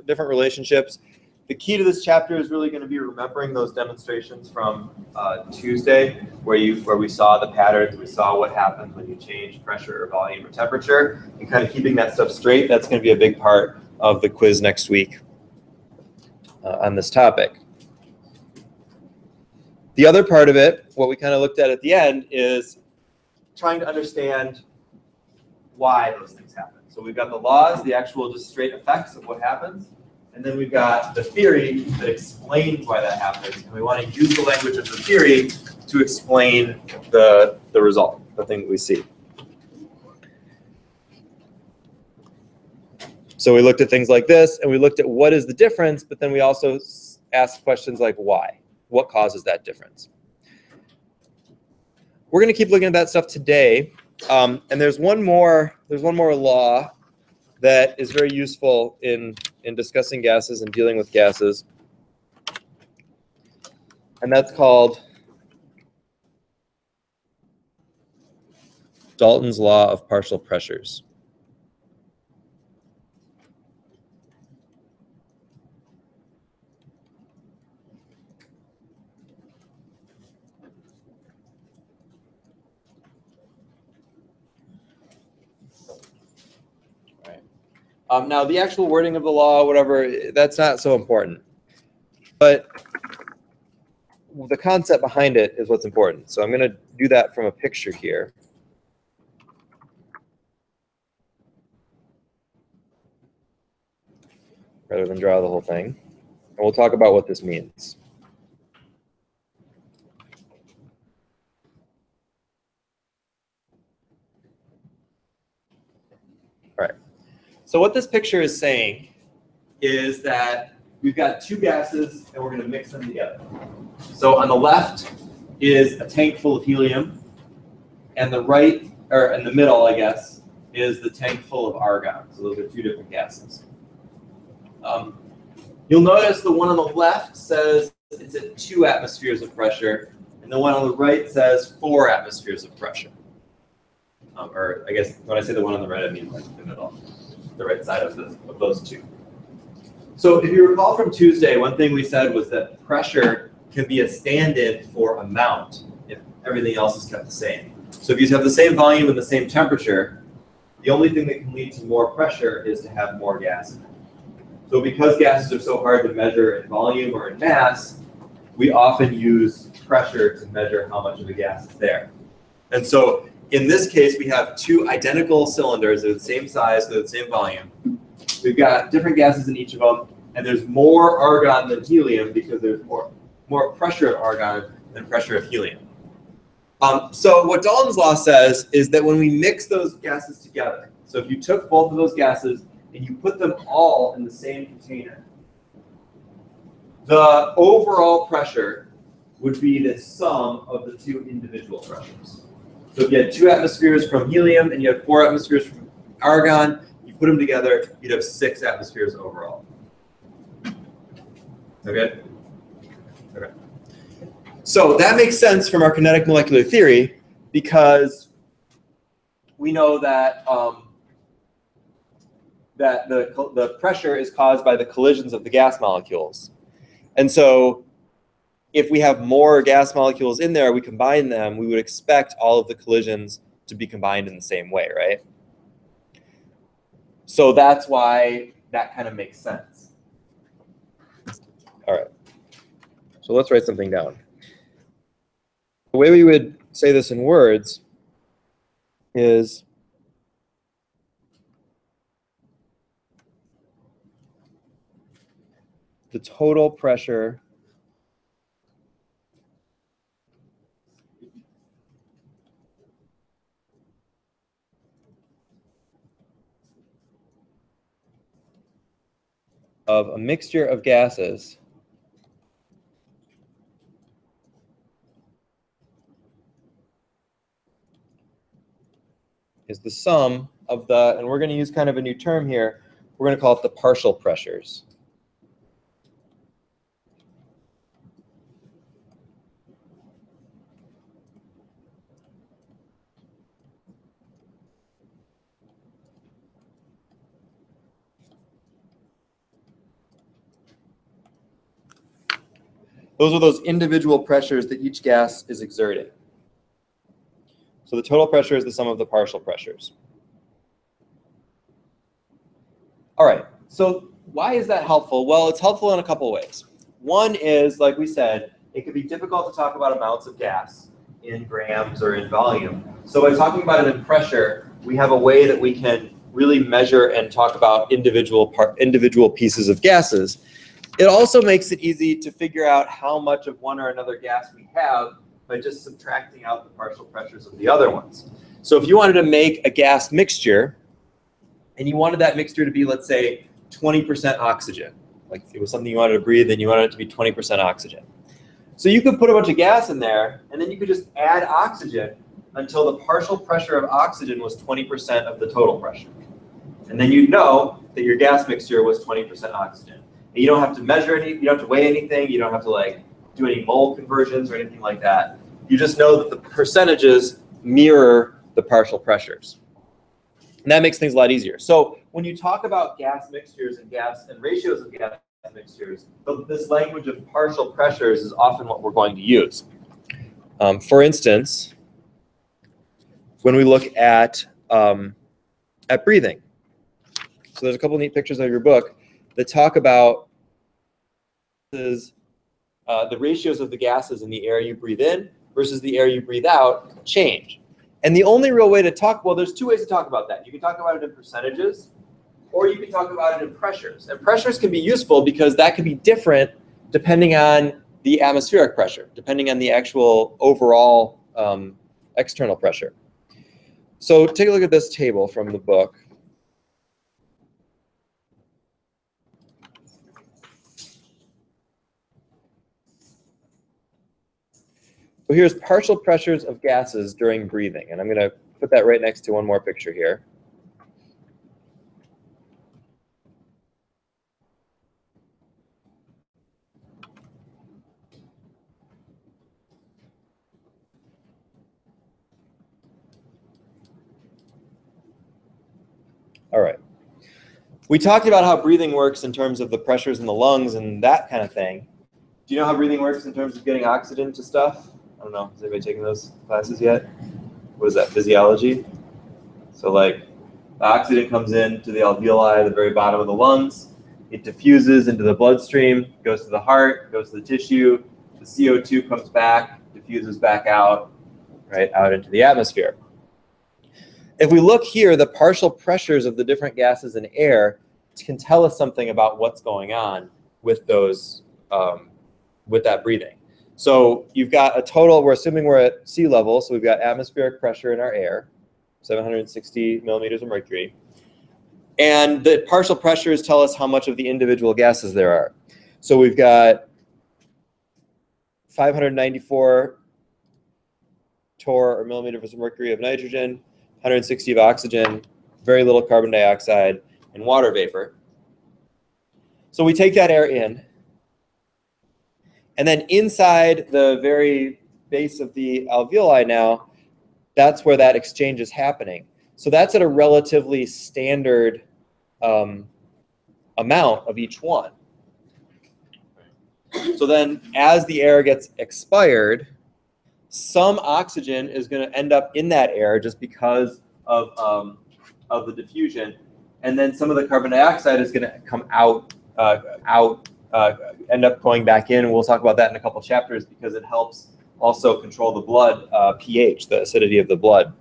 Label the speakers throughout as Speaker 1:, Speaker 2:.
Speaker 1: different relationships. The key to this chapter is really going to be remembering those demonstrations from Tuesday, where we saw the patterns, we saw what happens when you change pressure or volume or temperature, and kind of keeping that stuff straight. That's going to be a big part of the quiz next week on this topic. The other part of it, what we kind of looked at the end, is trying to understand why those things happen. So we've got the laws, the actual just straight effects of what happens, and then we've got the theory that explains why that happens. And we want to use the language of the theory to explain the result, the thing that we see. So we looked at things like this, and we looked at what is the difference, but then we also asked questions like why? What causes that difference? We're going to keep looking at that stuff today, and there's one more law that is very useful in discussing gases and dealing with gases, and that's called Dalton's Law of Partial Pressures. Now, the actual wording of the law, whatever, that's not so important. But the concept behind it is what's important. So I'm going to do that from a picture here. Rather than draw the whole thing. And we'll talk about what this means. All right. So what this picture is saying is that we've got two gases and we're going to mix them together. So on the left is a tank full of helium, and the right, or in the middle, I guess, is the tank full of argon. So those are two different gases. You'll notice the one on the left says it's at 2 atmospheres of pressure, and the one on the right says 4 atmospheres of pressure. Or I guess when I say the one on the right, I mean like the middle, the right side of those two. So if you recall from Tuesday, one thing we said was that pressure can be a stand-in for amount if everything else is kept the same. So if you have the same volume and the same temperature, the only thing that can lead to more pressure is to have more gas in it. So because gases are so hard to measure in volume or in mass, we often use pressure to measure how much of the gas is there. And so in this case, we have two identical cylinders. They're the same size, they're the same volume. We've got different gases in each of them, and there's more argon than helium because there's more pressure of argon than pressure of helium. So what Dalton's law says is that when we mix those gases together, so if you took both of those gases and you put them all in the same container, the overall pressure would be the sum of the two individual pressures. So if you had 2 atmospheres from helium and you had 4 atmospheres from argon, you put them together, you'd have 6 atmospheres overall. Okay? Okay. So that makes sense from our kinetic molecular theory because we know that that the pressure is caused by the collisions of the gas molecules. And so if we have more gas molecules in there, we combine them, we would expect all of the collisions to be combined in the same way, right? So that's why that kind of makes sense. All right. So let's write something down. The way we would say this in words is the total pressure of a mixture of gases is the sum of the, and we're going to use kind of a new term here, we're going to call it the partial pressures. Those are those individual pressures that each gas is exerting. So the total pressure is the sum of the partial pressures. All right, so why is that helpful? Well, it's helpful in a couple ways. One is, like we said, it can be difficult to talk about amounts of gas in grams or in volume. So by talking about it in pressure, we have a way that we can really measure and talk about individual pieces of gases. It also makes it easy to figure out how much of one or another gas we have by just subtracting out the partial pressures of the other ones. So if you wanted to make a gas mixture, and you wanted that mixture to be, let's say, 20% oxygen, like it was something you wanted to breathe and you wanted it to be 20% oxygen. So you could put a bunch of gas in there, and then you could just add oxygen until the partial pressure of oxygen was 20% of the total pressure. And then you'd know that your gas mixture was 20% oxygen. And you don't have to measure any, you don't have to weigh anything, you don't have to like do any mole conversions or anything like that. You just know that the percentages mirror the partial pressures. And that makes things a lot easier. So when you talk about gas mixtures and ratios of gas mixtures, this language of partial pressures is often what we're going to use. For instance, when we look at breathing. So there's a couple of neat pictures of your book that talk about the ratios of the gases in the air you breathe in versus the air you breathe out change. And the only real way to talk, well, there's two ways to talk about that. You can talk about it in percentages, or you can talk about it in pressures. And pressures can be useful because that can be different depending on the atmospheric pressure, depending on the actual overall external pressure. So take a look at this table from the book. So here's partial pressures of gases during breathing. And I'm going to put that right next to one more picture here. All right. We talked about how breathing works in terms of the pressures in the lungs and that kind of thing. Do you know how breathing works in terms of getting oxygen to stuff? I don't know. Has anybody taken those classes yet? What is that, physiology? So like the oxygen comes into the alveoli at the very bottom of the lungs. It diffuses into the bloodstream, goes to the heart, goes to the tissue. The CO2 comes back, diffuses back out, right, out into the atmosphere. If we look here, the partial pressures of the different gases in air can tell us something about what's going on with those, with that breathing. So you've got a total, we're assuming we're at sea level, so we've got atmospheric pressure in our air, 760 millimeters of mercury. And the partial pressures tell us how much of the individual gases there are. So we've got 594 torr or millimeters of mercury of nitrogen, 160 of oxygen, very little carbon dioxide, and water vapor. So we take that air in, and then inside the very base of the alveoli now, that's where that exchange is happening. So that's at a relatively standard amount of each one. So then as the air gets expired, some oxygen is going to end up in that air just because of the diffusion, and then some of the carbon dioxide is going to come out, end up going back in. We'll talk about that in a couple chapters because it helps also control the blood pH, the acidity of the blood.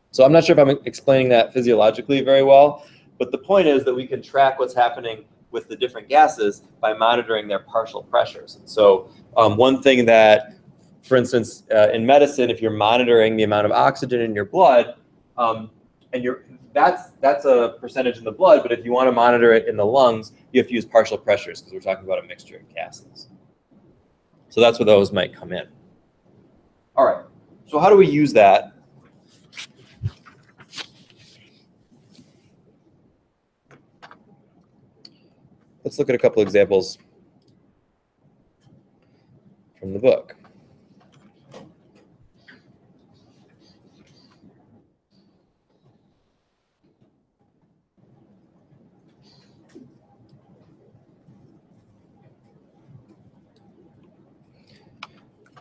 Speaker 1: So I'm not sure if I'm explaining that physiologically very well, but the point is that we can track what's happening with the different gases by monitoring their partial pressures. And so one thing that, for instance, in medicine, if you're monitoring the amount of oxygen in your blood, that's a percentage in the blood, but if you want to monitor it in the lungs, you have to use partial pressures because we're talking about a mixture of gases. So that's where those might come in. All right, so how do we use that? Let's look at a couple examples from the book.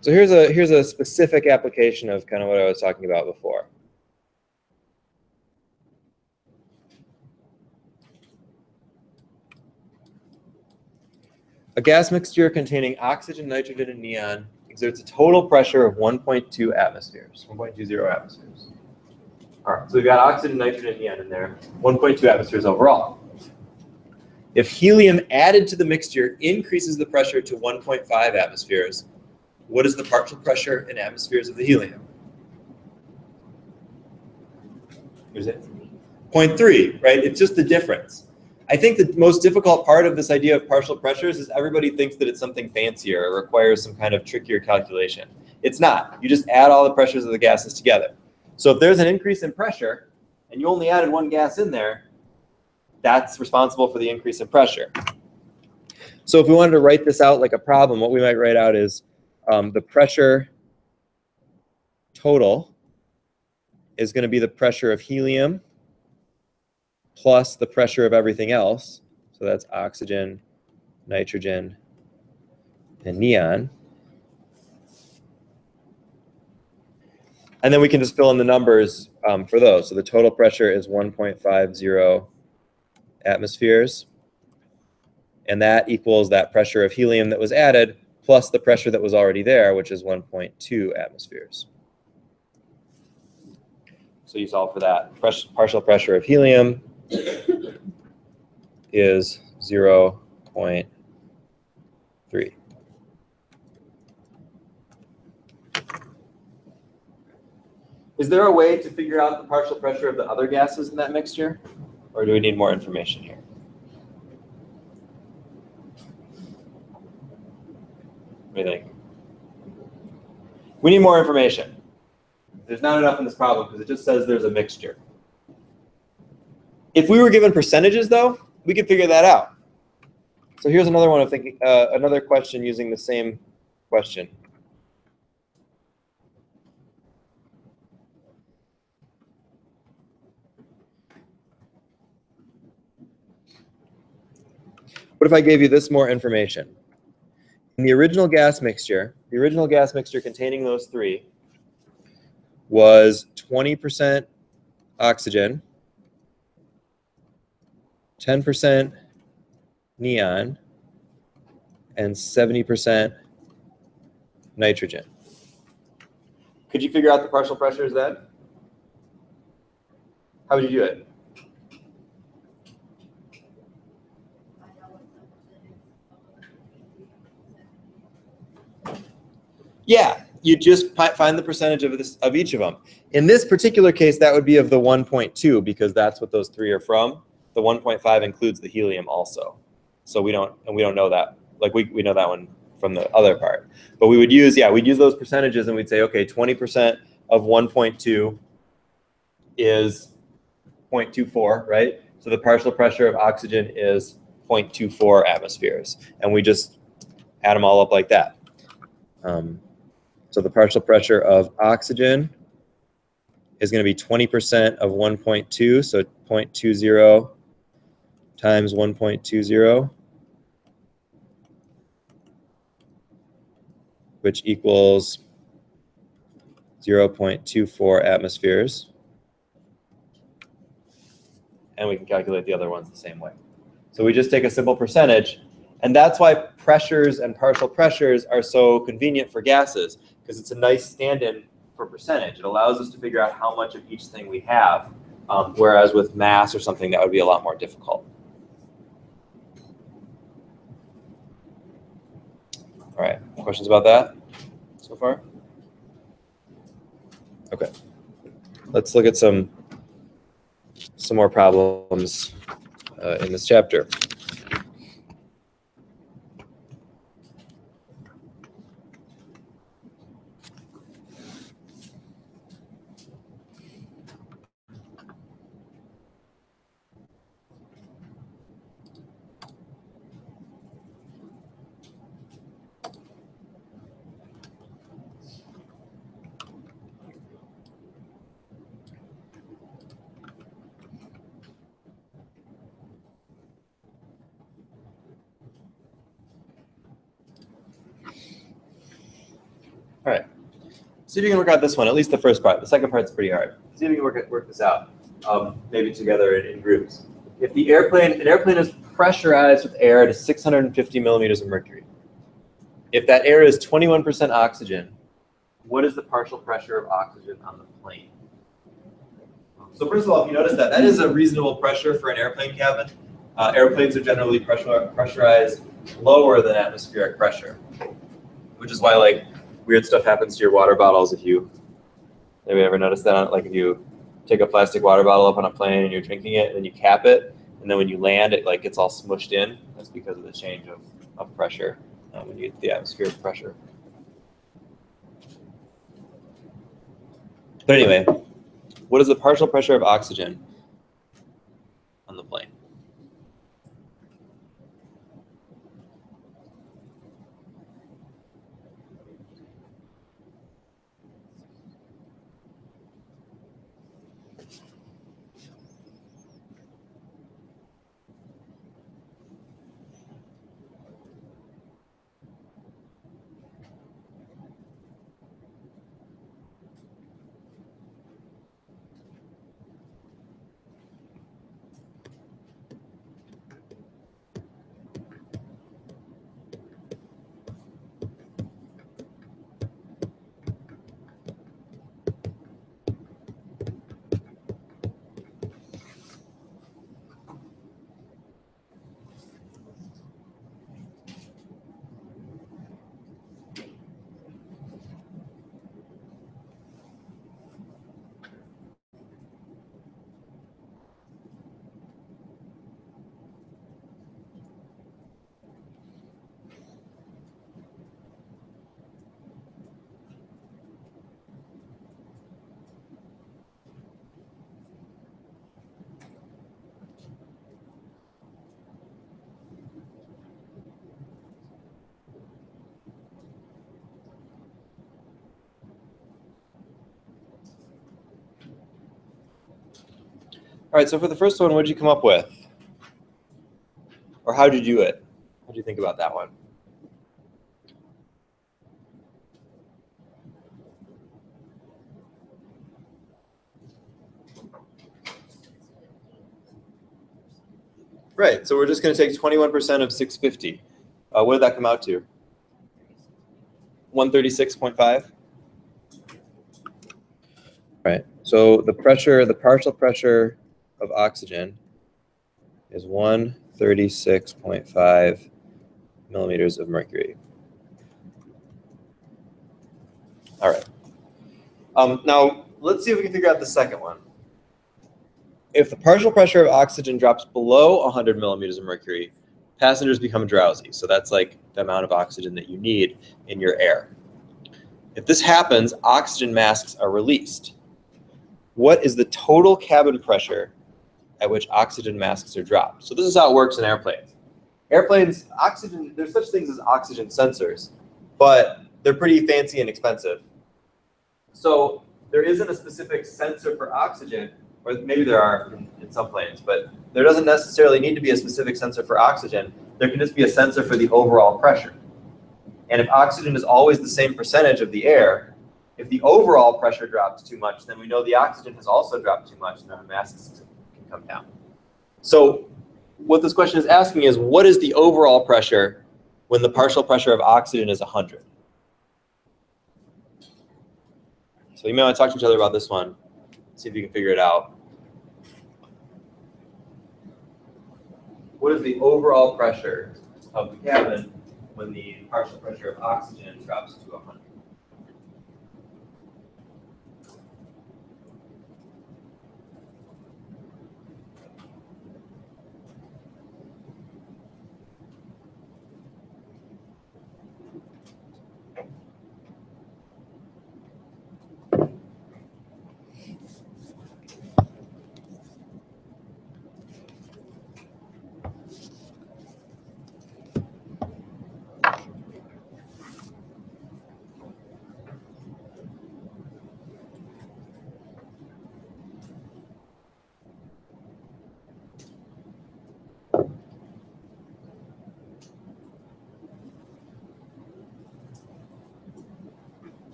Speaker 1: So here's a specific application of kind of what I was talking about before. A gas mixture containing oxygen, nitrogen, and neon exerts a total pressure of 1.2 atmospheres, 1.20 atmospheres. All right, so we've got oxygen, nitrogen, and neon in there, 1.2 atmospheres overall. If helium added to the mixture increases the pressure to 1.5 atmospheres, what is the partial pressure in atmospheres of the helium? Here's it. 0.3, right? It's just the difference. I think the most difficult part of this idea of partial pressures is everybody thinks that it's something fancier or requires some kind of trickier calculation. It's not. You just add all the pressures of the gases together. So if there's an increase in pressure and you only added one gas in there, that's responsible for the increase in pressure. So if we wanted to write this out like a problem, what we might write out is the pressure total is going to be the pressure of helium plus the pressure of everything else. So that's oxygen, nitrogen, and neon. And then we can just fill in the numbers for those. So the total pressure is 1.50 atmospheres. And that equals that pressure of helium that was added plus the pressure that was already there, which is 1.2 atmospheres. So you solve for that. Partial pressure of helium is 0.3. Is there a way to figure out the partial pressure of the other gases in that mixture? Or do we need more information here? What do you think? We need more information. There's not enough in this problem because it just says there's a mixture. If we were given percentages, though, we could figure that out. So here's another one of thinking, another question using the same question. What if I gave you this more information? In the original gas mixture containing those three was 20% oxygen, 10% neon, and 70% nitrogen. Could you figure out the partial pressures then? How would you do it? Yeah, you just find the percentage of each of them. In this particular case, that would be of the 1.2 because that's what those three are from. The 1.5 includes the helium also. So we don't know that. Like we know that one from the other part. But we would use, we'd use those percentages and we'd say, okay, 20% of 1.2 is 0.24, right? So the partial pressure of oxygen is 0.24 atmospheres. And we just add them all up like that. So the partial pressure of oxygen is going to be 20% of 1.2, so 0.20 times 1.20, which equals 0.24 atmospheres. And we can calculate the other ones the same way. So we just take a simple percentage, and that's why pressures and partial pressures are so convenient for gases, because it's a nice stand-in for percentage. It allows us to figure out how much of each thing we have, whereas with mass or something, that would be a lot more difficult. All right, questions about that so far? Okay, let's look at some more problems in this chapter. All right. See if you can work out this one, at least the first part. The second part's pretty hard. See if you can work this out, maybe together in groups. If an airplane is pressurized with air to 650 millimeters of mercury. If that air is 21% oxygen, what is the partial pressure of oxygen on the plane? So first of all, if you notice that is a reasonable pressure for an airplane cabin. Airplanes are generally pressurized lower than atmospheric pressure, which is why like weird stuff happens to your water bottles if you maybe ever noticed that, like if you take a plastic water bottle up on a plane and you're drinking it and then you cap it, and then when you land it like gets all smushed in. That's because of the change of pressure when you get the atmospheric pressure. But anyway, what is the partial pressure of oxygen on the plane? All right, so for the first one, what did you come up with? Or how did you do it? What do you think about that one? Right, so we're just going to take 21% of 650. What did that come out to? 136.5? Right, so the pressure, the partial pressure of oxygen is 136.5 millimeters of mercury. All right. Now, let's see if we can figure out the second one. If the partial pressure of oxygen drops below 100 millimeters of mercury, passengers become drowsy. So that's like the amount of oxygen that you need in your air. If this happens, oxygen masks are released. What is the total cabin pressure at which oxygen masks are dropped? So this is how it works in airplanes. Airplanes, oxygen, there's such things as oxygen sensors, but they're pretty fancy and expensive. So there isn't a specific sensor for oxygen, or maybe there are in some planes, but there doesn't necessarily need to be a specific sensor for oxygen. There can just be a sensor for the overall pressure. And if oxygen is always the same percentage of the air, if the overall pressure drops too much, then we know the oxygen has also dropped too much, and then the masks can come down. So what this question is asking is, what is the overall pressure when the partial pressure of oxygen is 100? So you may want to talk to each other about this one, see if you can figure it out. What is the overall pressure of the cabin when the partial pressure of oxygen drops to 100?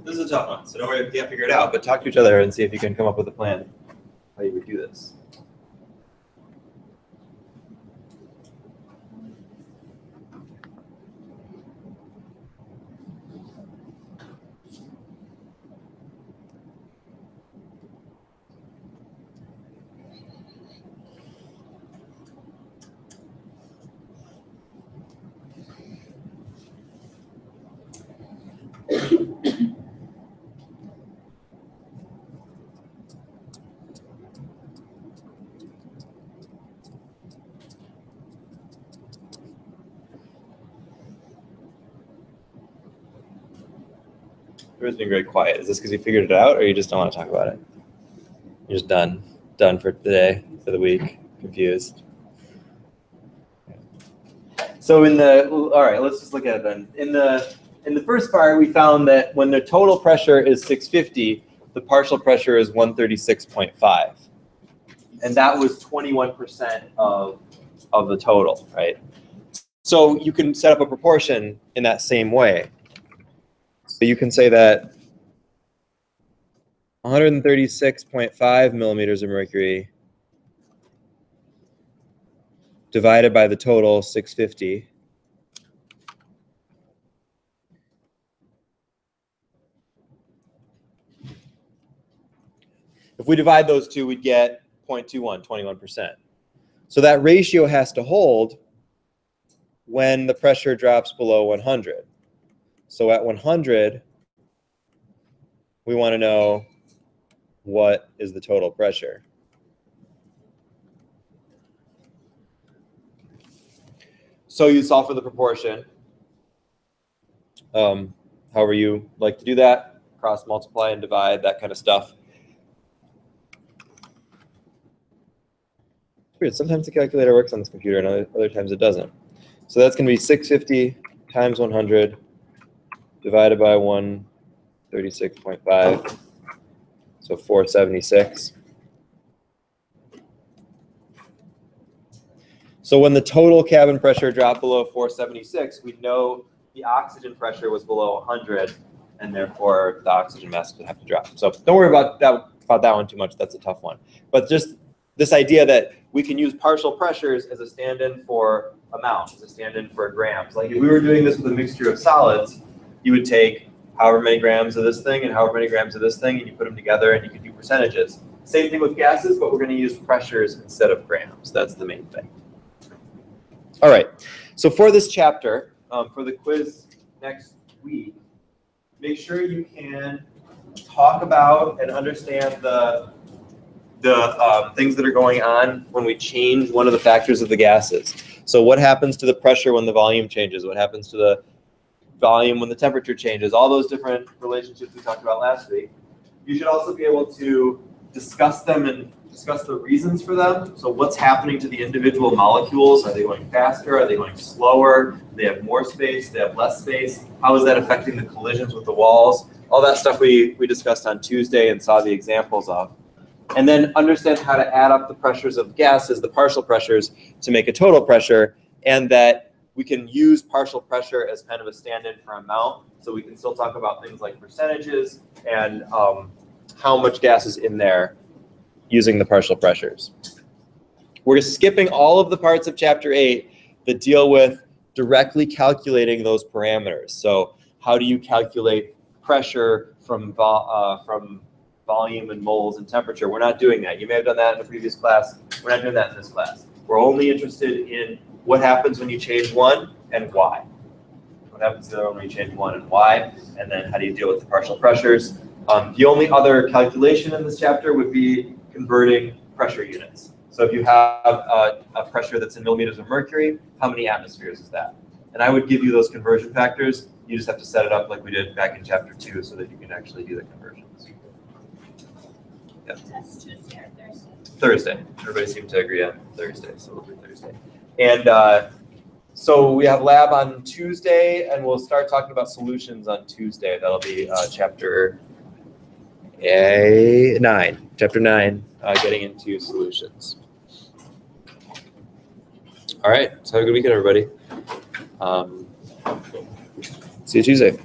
Speaker 1: This is a tough one, so don't worry if you can't figure it out, but talk to each other and see if you can come up with a plan how you would do this. Everyone's being very quiet. Is this because you figured it out, or you just don't want to talk about it? You're just done for the day, for the week, confused. So all right, let's just look at it then. In the first part, we found that when the total pressure is 650, the partial pressure is 136.5, and that was 21% of the total, right? So you can set up a proportion in that same way. So you can say that 136.5 millimeters of mercury divided by the total 650 if we divide those two, we'd get 0.21, 21%. So that ratio has to hold when the pressure drops below 100. So at 100, we want to know what is the total pressure. So you solve for the proportion. However you like to do that, cross multiply and divide, that kind of stuff. Weird, sometimes the calculator works on this computer and other times it doesn't. So that's going to be 650 times 100 divided by 136.5, so 476. So when the total cabin pressure dropped below 476, we know the oxygen pressure was below 100, and therefore the oxygen mass would have to drop. So don't worry about that one too much. That's a tough one. But just this idea that we can use partial pressures as a stand-in for amount, as a stand-in for grams. Like if we were doing this with a mixture of solids, you would take however many grams of this thing and however many grams of this thing, and you put them together and you can do percentages. Same thing with gases, but we're going to use pressures instead of grams. That's the main thing. All right, so for this chapter, for the quiz next week, make sure you can talk about and understand the things that are going on when we change one of the factors of the gases. So what happens to the pressure when the volume changes? What happens to the volume when the temperature changes? All those different relationships we talked about last week. You should also be able to discuss them and discuss the reasons for them. So what's happening to the individual molecules? Are they going faster? Are they going slower? Do they have more space? Do they have less space? How is that affecting the collisions with the walls? All that stuff we discussed on Tuesday and saw the examples of. And then understand how to add up the pressures of gases, the partial pressures, to make a total pressure, and that we can use partial pressure as kind of a stand-in for amount. So we can still talk about things like percentages and how much gas is in there using the partial pressures. We're skipping all of the parts of Chapter 8 that deal with directly calculating those parameters. So how do you calculate pressure from volume and moles and temperature? We're not doing that. You may have done that in a previous class. We're not doing that in this class. We're only interested in what happens when you change one and why. What happens to the other when you change one and why, and then how do you deal with the partial pressures. The only other calculation in this chapter would be converting pressure units. So if you have a pressure that's in millimeters of mercury, how many atmospheres is that? And I would give you those conversion factors. You just have to set it up like we did back in Chapter 2 so that you can actually do the conversions. Yeah.
Speaker 2: That's Tuesday or Thursday?
Speaker 1: Thursday. Everybody seemed to agree on Thursday, so we'll do Thursday. And so we have lab on Tuesday, and we'll start talking about solutions on Tuesday. That'll be Chapter 9. Chapter 9, getting into solutions. All right, so have a good weekend, everybody. See you Tuesday.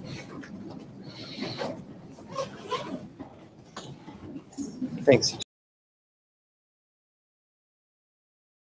Speaker 2: Thanks.